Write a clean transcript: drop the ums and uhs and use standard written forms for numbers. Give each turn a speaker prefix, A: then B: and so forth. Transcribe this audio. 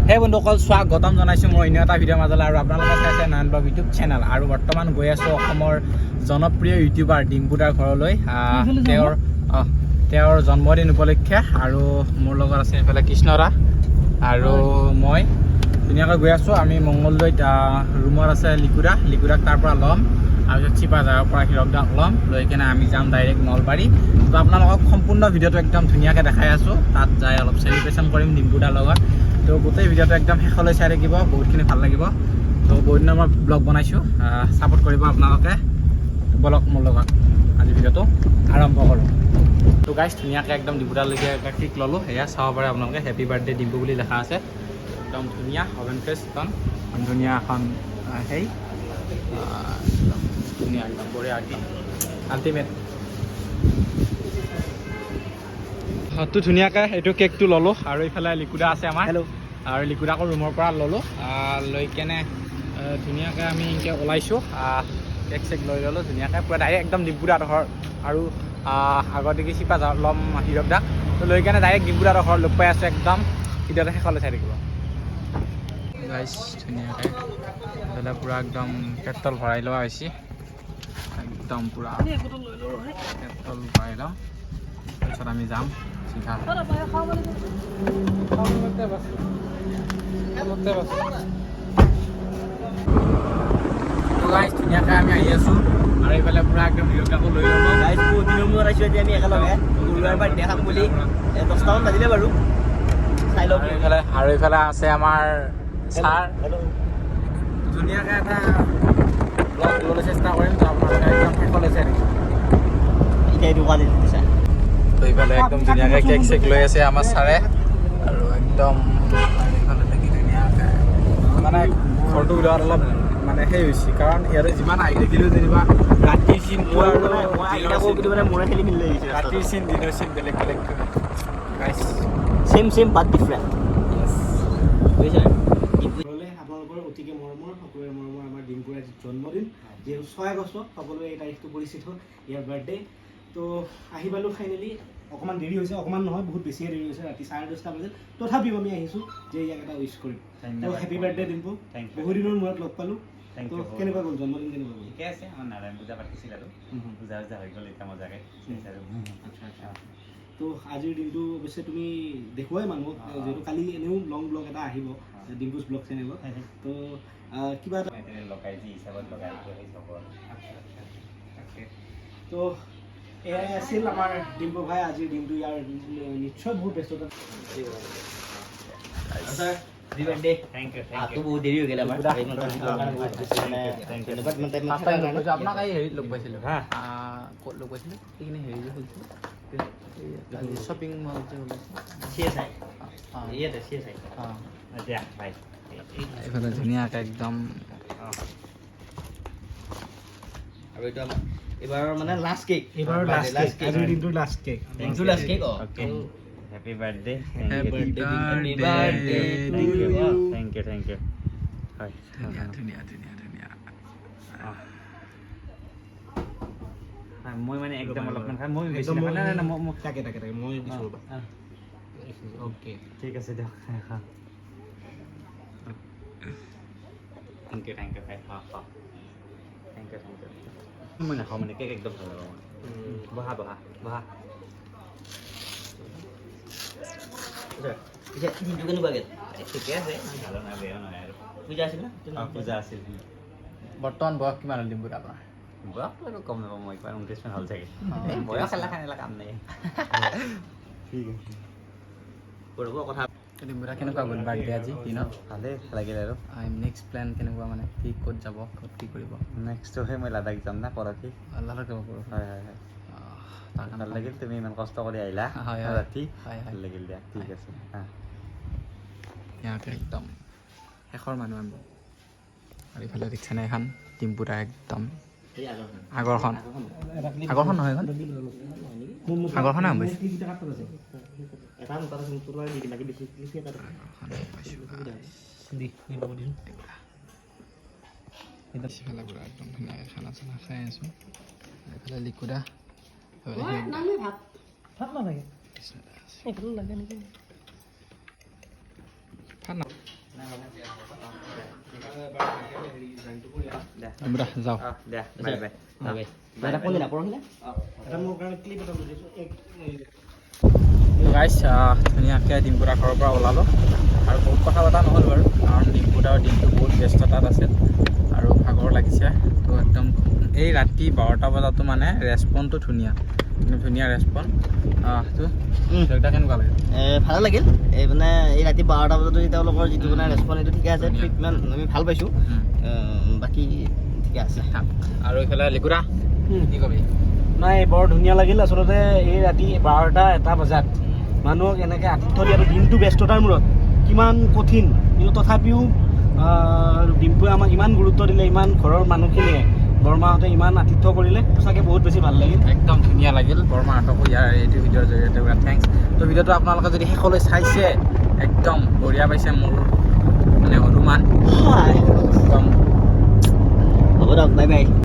A: হে বন্ধুসকল স্বাগতম জনাইছোঁ মই অন্য এটা ভিডিঅ'ৰ মাজলৈ আৰু আপোনালোকে চাইছে নয়ন ব্লগ ইউটিউব চেনেল আৰু বৰ্তমান গৈ আছোঁ অসমৰ জনপ্ৰিয় ইউটিউবাৰ ডিম্পু দাৰ ঘৰলৈ তেওঁৰ জন্মদিন উপলক্ষে আৰু মোৰ লগত আছে এইফালে কৃষ্ণদা আৰু মই ধুনীয়াকৈ গৈ আছোঁ আমি মংগলদৈত ৰুমত আছে লিকুদাক তাৰ পৰা ল'ম আৰু চিপাঝাৰৰ পৰা হীৰকদাক ল'ম লৈ কিনে আমি যাম ডাইৰেক্ট নলবাৰী তো আপোনালোকক সম্পূৰ্ণ ভিডিঅ'টো একদম ধুনীয়াকৈ দেখাই আছোঁ তাত যাই অলপ চেলিব্ৰেশ্যন কৰিম ডিম্পু দাৰ লগত তো গোটেই ভিডিঅ'টো একদম শেষলৈ চাই থাকিব বহুতখিনি ভাল লাগিব তো বহুত দিনৰ মই ব্লগ বনাইছোঁ ছাপোৰ্ট কৰিব আপোনালোকে বলক মোৰ লগত আজি ভিডিঅ'টো আৰম্ভ কৰোঁ তো গাইজ ধুনীয়াকৈ একদম ডিম্পু দালৈকে এটা কেক ল'লোঁ সেয়া চাব পাৰে আপোনালোকে হেপী বাৰ্থডে ডিম্পু বুলি লেখা আছে একদম ধুনীয়া অভেন ফ্ৰেছ এখন ধুনীয়া এখন সেই ধুনীয়া একদম বঢ়িয়া একদম আল্টিমেট তো ধুনীয়াকৈ এইটো কেকটো ল'লোঁ আৰু এইফালে লিকুদা আছে আমাৰ আৰু লিকুদাকো ৰুমৰ পৰা ল'লোঁ লৈ কেনে ধুনীয়াকৈ আমি এনেকৈ ওলাইছোঁ কেক চেক লৈ ল'লোঁ ধুনীয়াকৈ পূৰা ডাইৰেক্ট একদম ডিম্পুদাৰ ঘৰ আৰু আগতে চিপাঝাৰ ল'ম হীৰকদাক তো লৈ কেনে ডাইৰেক্ট ডিম্পুদাৰ ঘৰ লগ পাই আছোঁ একদম ভিডিঅ'টো শেষলৈ চাই থাকিব গাইছ ধুনীয়াকৈ এইফালে পূৰা একদম পেট্ৰল ভৰাই লোৱা হৈছে একদম পূৰা পেট্ৰল ভৰাই লওঁ তাৰপিছত আমি যাম চিধা ধুনীয়াকৈ আমি আহি আছোঁ আৰু এইফালে পূৰা একদম হীৰকদাকো লৈ ল'ব
B: বহুত দিনৰ মূৰত আহিছোঁ এতিয়া আমি একেলগে গুৰুবাৰ পৰা দেখাম বুলি 10টামান বাজিলে বাৰু চাই লওক
A: আৰু এইফালে আছে আমাৰ ছাৰ ধুনীয়াকৈ এটা ব্লগ দিবলৈ চেষ্টা কৰিম তো আপোনালোকে একদম শেষলৈ চাই থাকিব
B: এতিয়া এইটো কালি দিছা
A: তো এইফালে একদম ধুনীয়াকৈ কেক চেক লৈ আছে আমাৰ ছাৰে আৰু একদম এইফালে থাকি ধুনীয়াকৈ মানে ঘৰটো ওলোৱাত অলপ মানে সেই হৈছে কাৰণ ইয়াতে যিমান আহি থাকিলেও যেনিবা ৰাতিৰ চিনটো আৰু ৰাতিৰ চিন দিনৰ চিন বেলেগ বেলেগ
B: চেম বাট ডিফাৰেণ্ট বুজিছা
C: আপোনালোকৰ অতিকে মৰমৰ সকলোৰে মৰমৰ আমাৰ ডিম্পুৰ আজি জন্মদিন যিহেতু 6 আগষ্ট সকলোৱে এই তাৰিখটো পৰিচিত ইয়াৰ বাৰ্থডে তো আহি পালোঁ ফাইনেলি অকণমান দেৰি হৈছে অকণমান নহয় বহুত বেছিয়ে দেৰি হৈছে ৰাতি 10:30 বাজিল তথাপিও আমি আহিছোঁ যে ইয়াক এটা উইচ কৰিম তো হেপী বাৰ্থডে ডিম্পু বহুত দিনৰ মূৰত লগ পালোঁ তো কেনেকুৱা গ'ল জন্মদিন কেনেকুৱা গ'ল
D: ঠিকে আছে আমাৰ নাৰায়ণ পূজা পাতিছিল আৰু পূজা হৈ গ'ল এতিয়া মজাকৈ
C: আচ্ছা আচ্ছা তো আজিৰ দিনটো অৱশ্যে তুমি দেখুৱাই মানুহক যিহেতু কালি এনেও লং ব্লগ এটা আহিব ডিম্পুজ ব্লগ চেনেলত তো কিবা এটা
D: লগাই যি হিচাপত লগাই
C: তো এয়াই আছিল আমাৰ ডিম্পু ভাই আজিৰ দিনটো ইয়াৰ নিশ্চয় বহুত ব্যস্ততা
B: বহুত দেৰি হৈ গ'ল আমাৰ
A: আপোনাক এই হেৰিত লগ পাইছিলোঁ ক'ত লগ পাইছিলোঁ সেইখিনি হেৰি যে খুলিছিলোঁ শ্বপিং মল যে এইফালে ধুনীয়াকৈ একদম
B: আৰু এইটো আমাৰ এইবাৰৰ মানে লাষ্ট কেক
C: এইবাৰৰ লাষ্ট কেক আজিৰ দিনটোৰ last cake
D: happy birthday thank you হয়
A: ধুনীয়া
D: মই মানে একদম অলপমান খাই মই বেছি
C: তাকে মই দিছোঁ অ'কে
D: ঠিক আছে দিয়ক থেংক ইউ ভাই থেংক ইউ মই নাখাওঁ মানে কেক একদম ভাল লগা বহা
B: দিনটো কেনেকুৱা গ'ল
D: ঠিকে আছে ভালো নাই বেয়াও নহয় আৰু
B: পূজা আছিল না
D: পূজা আছিল
A: বৰ্তমান বয়স কিমান হ'ল ডিম্পুৰ আপোনাৰ
D: বয়স কম নাপাওঁ মই কিমান 29 মান হ'ল চাগে বয়স খেলা কাম নাই ঠিক আছে
B: কৰিব কথা
A: ডিম্পুৰা কেনেকুৱা গ'ল বাৰ্থডে আজি দিনত
D: ভালেই লাগিল আৰু
A: নেক্সট প্লেন কেনেকুৱা মানে কি ক'ত যাব ক'ত কি কৰিব
D: নেক্সটটোহে মই লাডাখ যাম না পৰহি
A: লাডাখ যাব পাৰোঁ
D: হয়
A: তাৰ কাৰণে
D: ভাল লাগিল তুমি ইমান কষ্ট কৰি আহিলা
A: হয়
D: ৰাতি
A: হয়
D: ভাল লাগিল দিয়া ঠিক আছে
A: ইয়াতে একদম শেষৰ মানুহ আমি আৰু ইফালে দেখিছেনে এখন ডিম্পুৰা একদম আগৰখন নহয় এখন আগৰখনে আৰম্ভ হৈছে একদম ধুনীয়াকৈ খানা চানা খাই আছোঁ এইফালে লিকুদা
C: ভাত নালাগে
A: ব'লা, যাওঁ
D: দে বাই বাই
B: এটা কোনদিনা পৰহিলে
C: এটা মোৰ কাৰণে ক্লিপ এটা লৈ দিছোঁ
A: গাইছ ধুনীয়াকৈ ডিম্পুদা ঘৰৰ পৰা ওলালোঁ আৰু বহুত কথা পতা নহ'ল বাৰু কাৰণ ডিম্পুদাৰ দিনটো বহুত ব্যস্ততাত আছিল আৰু ভাগৰ লাগিছে তো একদম এই ৰাতি 12টা বজাতো মানে ৰেচপণ্ডটো ধুনীয়া ধুনীয়া ৰেচপণ্ড তো এটা কেনেকুৱা লাগে
B: ভালে লাগিল এই মানে এই ৰাতি 12টা বজাতো তেওঁলোকৰ যিটো মানে ৰেচপঞ্চ এইটো ঠিকে আছে ট্ৰিটমেণ্ট আমি ভাল পাইছোঁ বাকী ঠিকে আছে
A: আৰু এইফালে লিকুৰা কি ক'বি
C: নাই বৰ ধুনীয়া লাগিল আচলতে এই ৰাতি 12টা 1 বজাত মানুহক এনেকৈ আতিথ্য দিয়াটো দিনটো ব্যস্ততাৰ মূৰত কিমান কঠিন কিন্তু তথাপিও ডিম্পুৱে আমাক ইমান গুৰুত্ব দিলে ইমান ঘৰৰ মানুহখিনিয়ে বৰমাহঁতে ইমান আতিথ্য কৰিলে সঁচাকৈ বহুত বেছি ভাল লাগিল
A: একদম ধুনীয়া লাগিল বৰমাহঁতকো ইয়াৰ এইটো ভিডিঅ'ৰ জৰিয়তে থেংকছ তো ভিডিঅ'টো আপোনালোকে যদি শেষলৈ চাইছে একদম বঢ়িয়া পাইছে মোৰ মানে অনুমান একদম
B: হ'ব দিয়ক বাই বাই